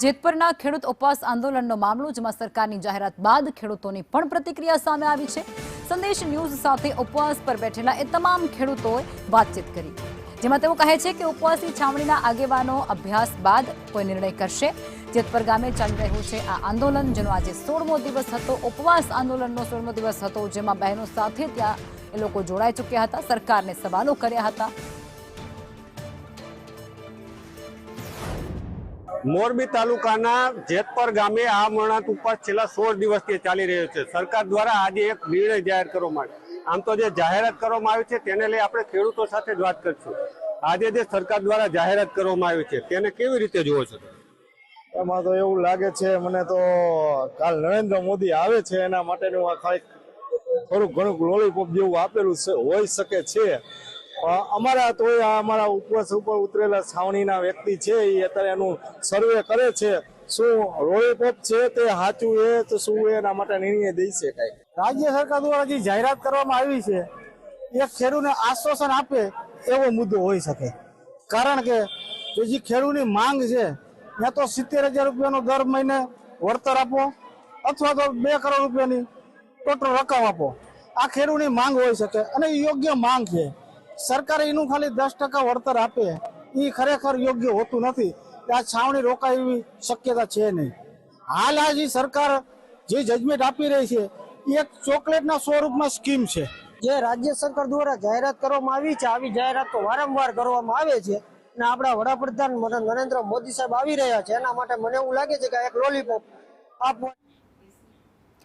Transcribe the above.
જેતપુરના ખેડૂત ઉપવાસ આંદોલનનો મામલો, જેમાં સરકારની જાહેરાત બાદ ખેડૂતોની પણ પ્રતિક્રિયા સામે આવી છે। સંદેશ ન્યૂઝ સાથે ઉપવાસ પર બેઠેલા એ તમામ ખેડૂતોએ વાતચીત કરી, જેમાં તેઓ કહે છે કે ઉપવાસની છાવણીના આગેવાનો અભ્યાસ બાદ કોઈ નિર્ણય કરશે। જેતપુર ગામે ચાલી રહ્યું છે આ આંદોલન, જેનો આજે 16મો દિવસ હતો। ઉપવાસ આંદોલનનો 16મો દિવસ હતો, જેમાં બહેનો સાથે ત્યાં એ લોકો જોડાઈ ચૂક્યા હતા, સરકારને સવાલો કર્યા હતા। મોરબી તાલુકાના જેતપુર ગામે આ અમરનાથ ઉપવાસ છેલ્લા 16 દિવસથી ચાલી રહ્યો છે। સરકાર દ્વારા આજે એક નિર્ણય જાહેર કરવામાં આવ્યો। આમ તો જે જાહેરાત કરવામાં આવી છે તેને લઈ આપણે ખેડૂતો સાથે જ વાત કરીશું। આજે જે સરકાર દ્વારા જાહેરાત કરવામાં આવી છે તેને કેવી રીતે જુઓ છો? એમાં તો એવું લાગે છે મને તો કાલ નરેન્દ્ર મોદી આવે છે એના માટેનું આ કંઈક થોડુંક ઘણું લોલીપોપ જેવું આપેલું છે, હોઈ શકે છે। અમારા તોય અમારા ઉપવાસ ઉપર ઉતરેલા છાવણીના વ્યક્તિ છે એ અત્યારે એનું સર્વે કરે છે। શું લોલીપોપ છે તે સાચું એ તો શું એના માટે નિર્ણય દઈ છે? કઈ રાજ્ય સરકાર દ્વારા જે જાહેરાત કરવામાં આવી છે એ ખેડૂતને આશ્વાસન આપે એવો મુદ્દો હોઈ શકે, કારણ કે જે ખેડૂતની માંગ છે ત્યાં તો 70,000 રૂપિયાનો દર મહિને વળતર આપો અથવા તો 2 કરોડ રૂપિયાની ટોટલ રકમ આપો, આ ખેડૂતની માંગ હોઈ શકે અને યોગ્ય માંગ છે। સરકારે એનું ખાલી 10% વળતર આપે એ ખરેખર યોગ્ય હોતું નથી। આ છાવણી રોકાય એવી શક્યતા છે નહીં। હાલ આ જે સરકાર જે જજમેન્ટ આપી રહી છે એ એક ચોકલેટના સ્વરૂપમાં સ્કીમ છે, જે રાજ્ય સરકાર દ્વારા જાહેરાત કરવામાં આવી છે। આવી જાહેરાત તો વારંવાર કરવામાં આવે છે અને આપણા વડાપ્રધાન નરેન્દ્ર મોદી સાહેબ આવી રહ્યા છે, એના માટે મને એવું લાગે છે કે એક લોલીપોપ આપવા